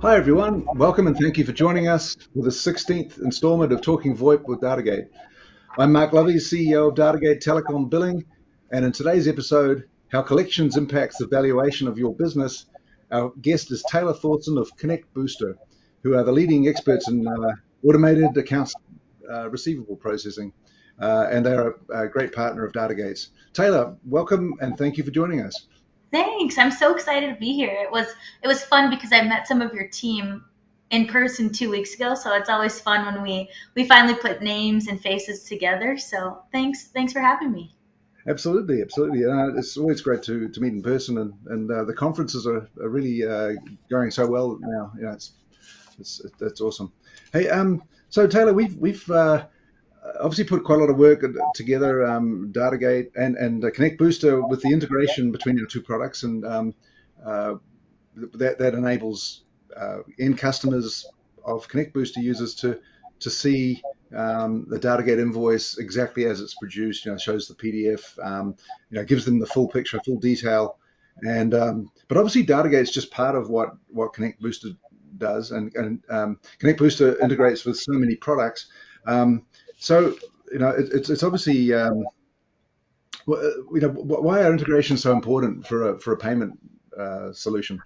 Hi everyone, welcome and thank you for joining us for the 16th installment of Talking VoIP with Datagate. I'm Mark Loveys, CEO of Datagate Telecom Billing, and in today's episode, How Collections Impacts the Valuation of Your Business, our guest is Taylor Thorson of ConnectBooster, who are the leading experts in automated accounts receivable processing, and they're a great partner of Datagate's. Taylor, welcome and thank you for joining us. Thanks. I'm so excited to be here. It was fun because I met some of your team in person 2 weeks ago, so it's always fun when we finally put names and faces together. So thanks for having me. Absolutely, absolutely. It's always great to meet in person, and the conferences are really going so well now. That's awesome. Hey, so Taylor, we've obviously put quite a lot of work together, Datagate and ConnectBooster with the integration between our two products, and that enables end customers of ConnectBooster users to see the Datagate invoice exactly as it's produced. Shows the PDF, gives them the full picture, full detail, and but obviously Datagate is just part of what ConnectBooster does, and ConnectBooster integrates with so many products. So it's obviously why are integrations so important for a payment solution?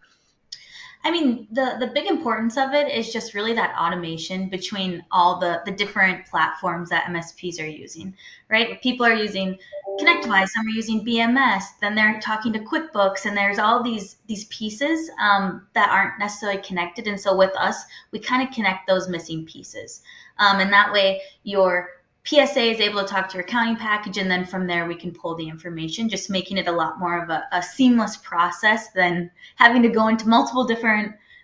I mean, the big importance of it is just really that automation between all the different platforms that MSPs are using, right? People are using ConnectWise, some are using BMS, then they're talking to QuickBooks, and there's all these pieces that aren't necessarily connected. And so with us, we kind of connect those missing pieces. And that way, your PSA is able to talk to your accounting package, and then from there we can pull the information, just making it a lot more of a seamless process than having to go into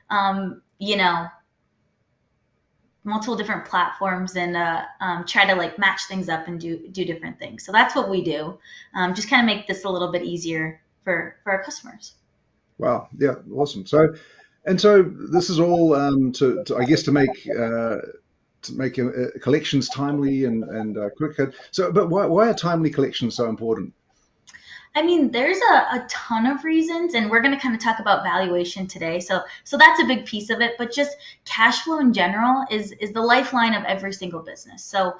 um, you know, multiple different platforms and try to like match things up and do different things. So that's what we do. Just kind of make this a little bit easier for our customers. Wow, yeah, awesome. So this is all to I guess to make collections timely and quicker. So, but why are timely collections so important? I mean, there's a ton of reasons, and we're going to kind of talk about valuation today. So that's a big piece of it. But just cash flow in general is the lifeline of every single business. So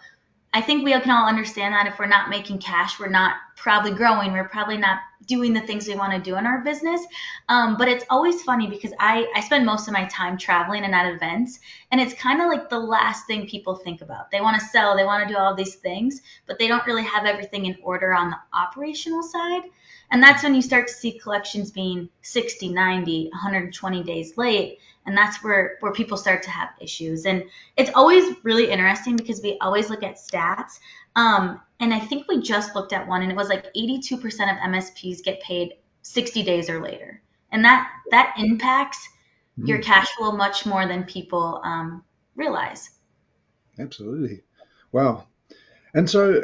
I think we can all understand that if we're not making cash, we're not probably growing. We're probably not doing the things we want to do in our business. But it's always funny because I spend most of my time traveling and at events, and it's kind of like the last thing people think about. They want to sell, they want to do all these things, but they don't really have everything in order on the operational side. And that's when you start to see collections being 60, 90, 120 days late. And that's where people start to have issues. And it's always really interesting because we always look at stats. And I think we just looked at one, and it was like 82% of MSPs get paid 60 days or later. And that impacts your Mm, cash flow much more than people realize. absolutely. Wow. And so,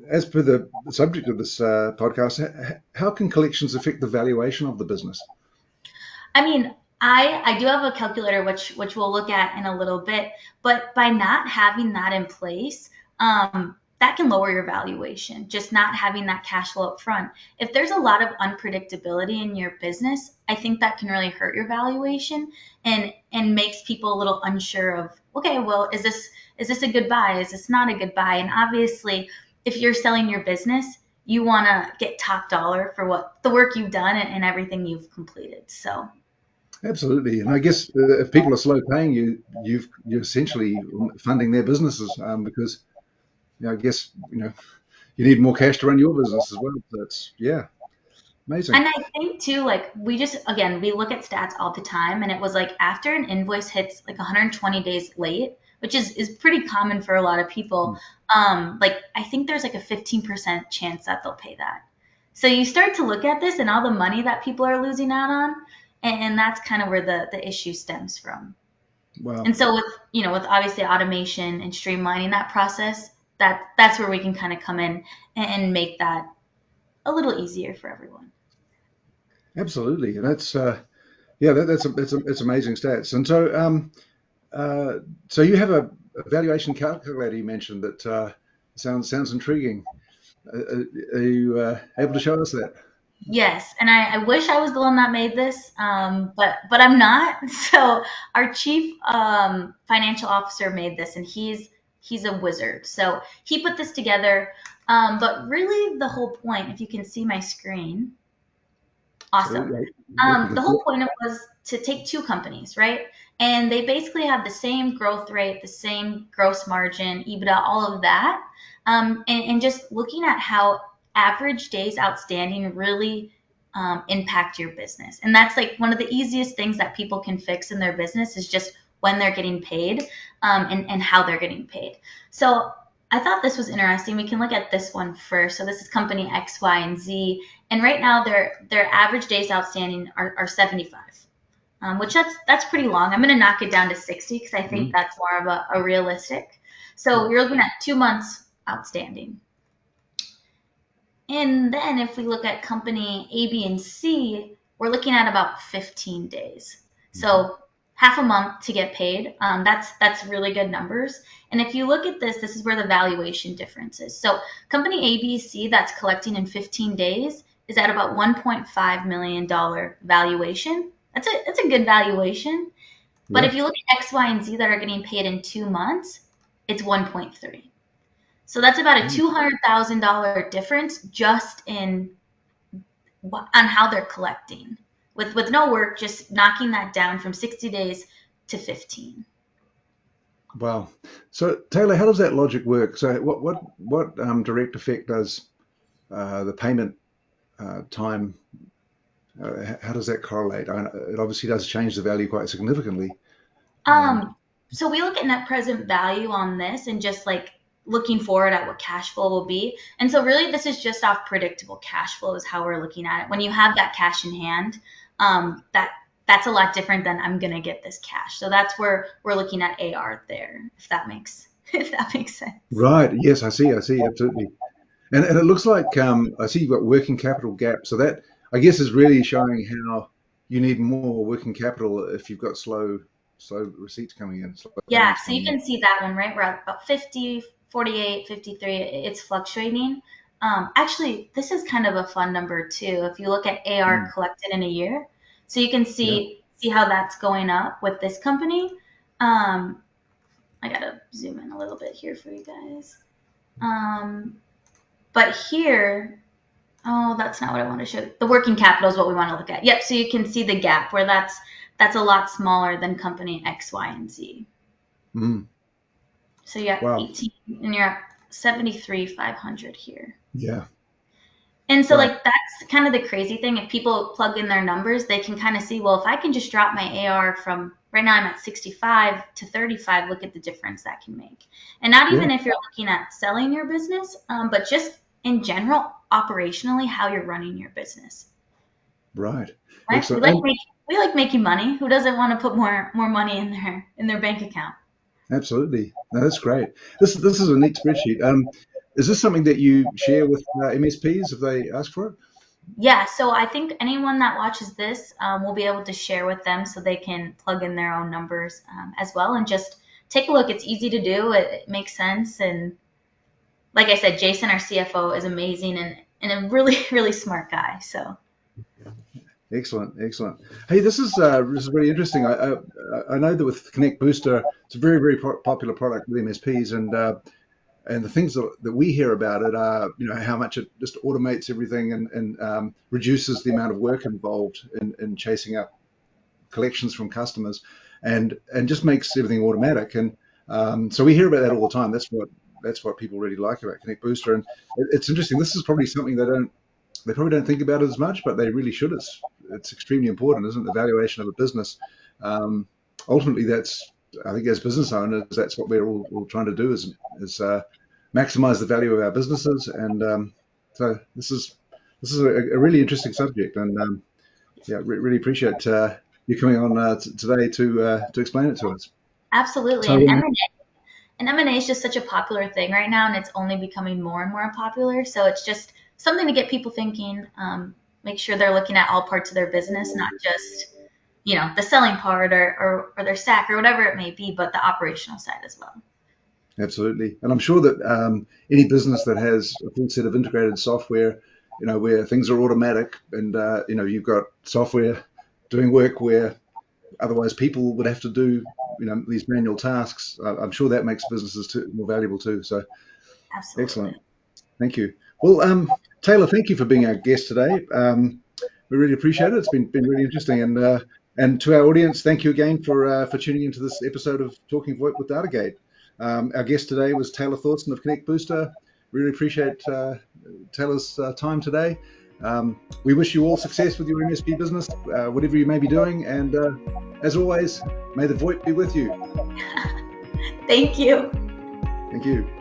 as per the subject of this podcast, how can collections affect the valuation of the business? I mean, I do have a calculator which we'll look at in a little bit, but by not having that in place, that can lower your valuation. Just not having that cash flow up front. If there's a lot of unpredictability in your business, I think that can really hurt your valuation and makes people a little unsure of, okay, well, is this a good buy? Is this not a good buy? And obviously, if you're selling your business, you want to get top dollar for what the work you've done and everything you've completed. So Absolutely. And I guess if people are slow paying you, you're essentially funding their businesses because I guess you need more cash to run your business as well. That's yeah, amazing. And I think too, like we just again we look at stats all the time, and it was like after an invoice hits like 120 days late, which is pretty common for a lot of people. Mm. Like I think there's like a 15% chance that they'll pay that. So you start to look at this and all the money that people are losing out on, and that's kind of where the issue stems from. Wow. And so with obviously automation and streamlining that process, that's where we can kind of come in and make that a little easier for everyone. Absolutely. And that's yeah, that's amazing stats. And so so you have a valuation calculator you mentioned that sounds intriguing. Are you able to show us that? Yes, and I wish I was the one that made this, but I'm not. So our chief financial officer made this, and he's a wizard. So he put this together. But really, the whole point, if you can see my screen, awesome. Absolutely. Yep, you can The see whole it. point was to take two companies, right? And they basically have the same growth rate, the same gross margin, EBITDA, all of that. And just looking at how average days outstanding really impact your business. And that's like one of the easiest things that people can fix in their business is just when they're getting paid and how they're getting paid. So I thought this was interesting. We can look at this one first. So this is company X, Y, and Z. And right now their average days outstanding are 75, which that's pretty long. I'm going to knock it down to 60 because I think Mhm. that's more of a realistic. So Yep. you're looking at 2 months outstanding. And then if we look at company A, B, and C, we're looking at about 15 days. Mhm. So half a month to get paid. That's really good numbers. And if you look at this, this is where the valuation difference is. So company A, B, C that's collecting in 15 days is at about $1.5 million valuation. That's a good valuation. But Yeah. if you look at X, Y, and Z that are getting paid in 2 months, it's 1.3. So that's about a Mm. $200,000 difference just in on how they're collecting with no work, just knocking that down from 60 days to 15. Wow. So Taylor, how does that logic work? So what direct effect does the payment time? How does that correlate? It obviously does change the value quite significantly. Um, Um, so we look at net present value on this and just like looking forward at what cash flow will be. And so really this is just off predictable cash flow is how we're looking at it. When you have that cash in hand, that's a lot different than I'm gonna get this cash. So that's where we're looking at AR there, if that makes if that makes sense. right. Yes, I see. I see. Absolutely. And it looks like I see you've got working capital gap. So that I guess is really showing how you need more working capital if you've got slow receipts coming in, slow Yeah, payments so you coming in. can see that one, right? We're at about 50, 48, 53. It's fluctuating. Actually, this is kind of a fun number too. If you look at AR Mm. collected in a year, so you can Yeah. see how that's going up with this company. Um, I gotta zoom in a little bit here for you guys. Um, but here, oh, that's not what I want to show. The working capital is what we want to look at. Yep, so you can see the gap where that's a lot smaller than company X, Y, and Z. Mm. So you're at Wow. 18 and you're at 73,500 here. Yeah. And so Wow. like that's kind of the crazy thing. If people plug in their numbers, they can kind of see, well, if I can just drop my AR from right now I'm at 65 to 35, look at the difference that can make. And not Yeah. even if you're looking at selling your business, but just in general, operationally, how you're running your business. Right. Right? Excellent. And We like making money. Who doesn't want to put more money in their bank account? absolutely. No, that's great. This is a neat spreadsheet. Is this something that you share with MSPs if they ask for it? Yeah, so I think anyone that watches this will be able to share with them so they can plug in their own numbers as well and just take a look. It's easy to do, it makes sense. And like I said, Jason, our CFO, is amazing and a really, really smart guy. So, Excellent, excellent. Hey, this is really interesting. I know that with ConnectBooster, it's a very popular product with MSPs, and the things that we hear about it are, how much it just automates everything and reduces the amount of work involved in chasing up collections from customers, and just makes everything automatic. And so we hear about that all the time. That's what people really like about ConnectBooster, and it's interesting. This is probably something they probably don't think about it as much, but they really should. It's extremely important, isn't it? The valuation of a business. Um, Ultimately, that's I think as business owners, that's what we're all trying to do is maximize the value of our businesses. And so this is a really interesting subject, and yeah, really appreciate you coming on today to explain it to us. absolutely. So And M&A is just such a popular thing right now, and it's only becoming more and more popular. So it's just something to get people thinking, make sure they're looking at all parts of their business, not just the selling part or their stack or whatever it may be, but the operational side as well. absolutely, and I'm sure that any business that has a full set of integrated software where things are automatic, and you've got software doing work where otherwise people would have to do these manual tasks. I'm sure that makes businesses more valuable too. So Absolutely. Excellent. Thank you. Well, Taylor, thank you for being our guest today. We really appreciate it. It's been really interesting. And to our audience, thank you again for tuning into this episode of Talking VoIP with Datagate. Our guest today was Taylor Thorson of ConnectBooster. Really appreciate Taylor's time today. We wish you all success with your MSP business, whatever you may be doing. And as always, may the VoIP be with you. Thank you. Thank you.